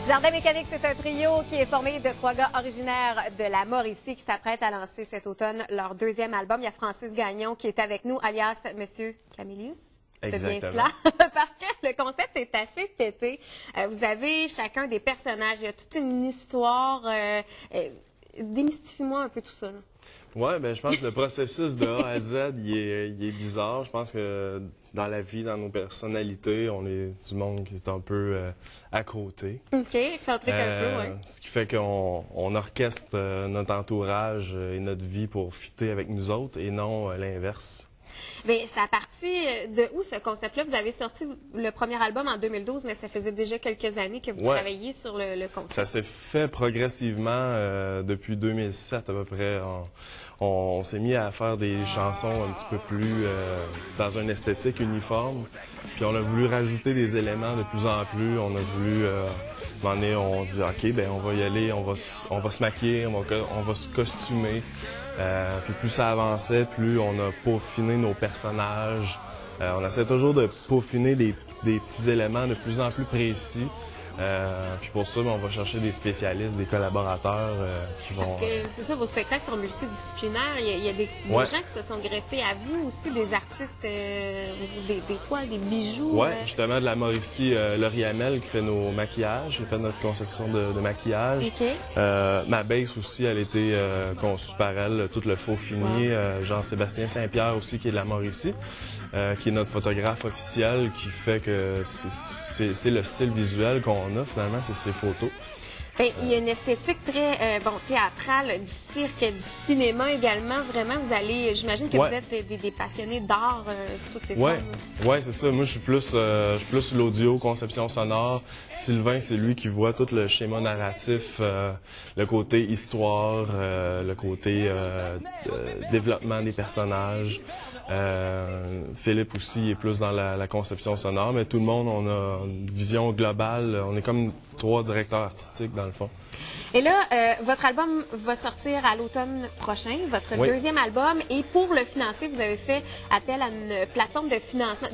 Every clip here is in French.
Jardin Mécanique, c'est un trio qui est formé de 3 gars originaires de la Mauricie qui s'apprêtent à lancer cet automne leur deuxième album. Il y a Francis Gagnon qui est avec nous, alias Monsieur Camillus. C'est bien cela. Parce que le concept est assez pété. Vous avez chacun des personnages. Il y a toute une histoire. Démystifie-moi un peu tout ça. Oui, ben je pense que le processus de A à Z, il est bizarre. Je pense que dans la vie, dans nos personnalités, on est du monde qui est un peu à côté. OK, excentrique un peu, oui. Ce qui fait qu'on orchestre notre entourage et notre vie pour fitter avec nous autres et non l'inverse. Bien, c'est à partir de où ce concept-là? Vous avez sorti le premier album en 2012, mais ça faisait déjà quelques années que vous travailliez sur le concept. Ça s'est fait progressivement depuis 2007 à peu près. On s'est mis à faire des chansons un petit peu plus dans une esthétique uniforme. Puis on a voulu rajouter des éléments de plus en plus. On a voulu, on dit OK, ben on va y aller, on va se maquiller, on va se costumer. Puis plus ça avançait, plus on a peaufiné nos personnages. On essaie toujours de peaufiner des petits éléments de plus en plus précis. Puis pour ça, on va chercher des spécialistes, des collaborateurs qui vont... Parce que c'est ça, vos spectacles sont multidisciplinaires. Il y a des gens qui se sont greffés à vous aussi, des artistes, des toiles, des bijoux. Oui, justement, de la Mauricie, Laurie Hamel qui fait nos maquillages, qui fait notre conception de maquillage. Okay. Ma base aussi, elle a été conçue par elle, tout le faux fini. Jean-Sébastien Saint-Pierre aussi, qui est de la Mauricie, qui est notre photographe officiel, qui fait que c'est le style visuel qu'on a, finalement, c'est ses photos. Bien, il y a une esthétique très théâtrale, du cirque, du cinéma également. Vraiment, vous allez, j'imagine que vous êtes des passionnés d'art sur toutes ces formes. Oui, c'est ça. Moi, je suis plus l'audio, conception sonore. Sylvain, c'est lui qui voit tout le schéma narratif, le côté histoire, le côté développement des personnages. Philippe aussi est plus dans la conception sonore, mais tout le monde, on a une vision globale. On est comme 3 directeurs artistiques, dans le fond. Et là, votre album va sortir à l'automne prochain, votre deuxième album. Et pour le financer, vous avez fait appel à une plateforme de financement,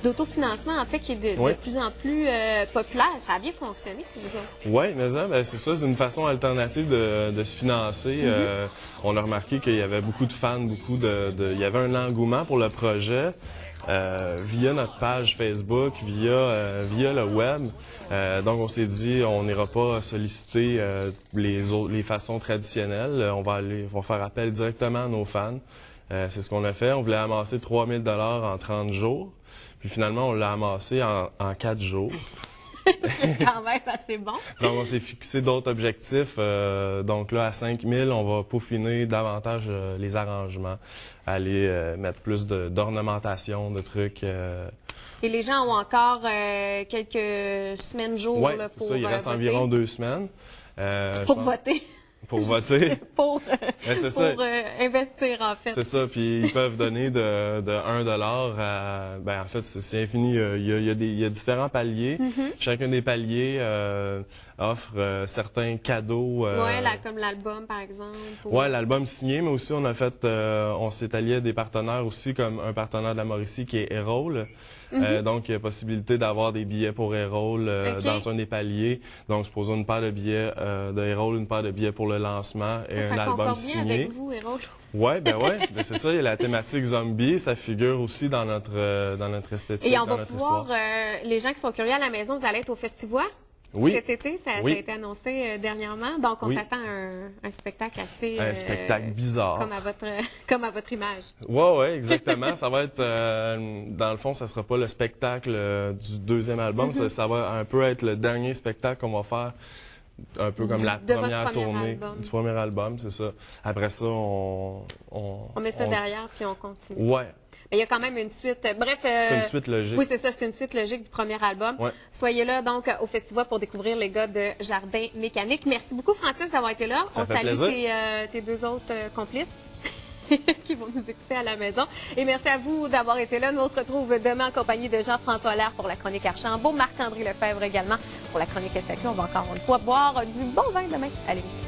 d'autofinancement, en fait, qui est de plus en plus populaire. Ça a bien fonctionné pour vous autres? Oui, mais c'est ça, c'est une façon alternative de se financer. On a remarqué qu'il y avait beaucoup de fans, il y avait un engouement pour le projet. Via notre page Facebook, via le web. Donc, on s'est dit, on n'ira pas solliciter les façons traditionnelles. On va faire appel directement à nos fans. C'est ce qu'on a fait. On voulait amasser 3 000 $ en 30 jours. Puis finalement, on l'a amassé en 4 jours. C'est quand même assez bon. Donc, on s'est fixé d'autres objectifs. Donc là, à 5 000, on va peaufiner davantage les arrangements, aller mettre plus d'ornementation, de trucs. Et les gens ont encore quelques semaines, jours pour voter. C'est ça, il reste environ 2 semaines. Pour voter. Pour voter. pour investir, en fait. C'est ça, puis ils peuvent donner de 1 $ à... Ben, en fait, c'est infini. Il y a différents paliers. Chacun des paliers offre certains cadeaux. Comme l'album, par exemple. Oui, l'album signé, mais aussi on s'est allié à des partenaires aussi, comme un partenaire de la Mauricie qui est Erol. Donc, il y a possibilité d'avoir des billets pour Erol dans un des paliers. Donc, supposons une paire de billets de Erol, une paire de billets pour le lancement et un album signé. Bien avec vous, Erol. Oui, c'est ça. Il y a la thématique zombie, ça figure aussi dans notre esthétique, et on va pouvoir, les gens qui sont curieux à la maison, vous allez être au Festivois? Oui. Cet été, ça a été annoncé dernièrement. Donc, on s'attend à un spectacle assez... Un spectacle bizarre. Comme à votre image. Oui, exactement. Ça va être... dans le fond, ça sera pas le spectacle du deuxième album. Ça va un peu être le dernier spectacle qu'on va faire. Un peu comme la première tournée du premier album, c'est ça. Après ça, on met ça derrière, puis on continue. Oui. Mais il y a quand même une suite. Bref. C'est une suite logique. Oui, c'est ça, c'est une suite logique du premier album. Soyez là, donc, au Festival pour découvrir les gars de Jardin Mécanique. Merci beaucoup, Francis, d'avoir été là. Ça fait plaisir. Tes 2 autres complices qui vont nous écouter à la maison. Et merci à vous d'avoir été là. Nous, on se retrouve demain en compagnie de Jean-François Lair pour la chronique Archambault, Marc-André Lefebvre également pour la chronique SAQ. On va encore une fois boire du bon vin demain à l'émission.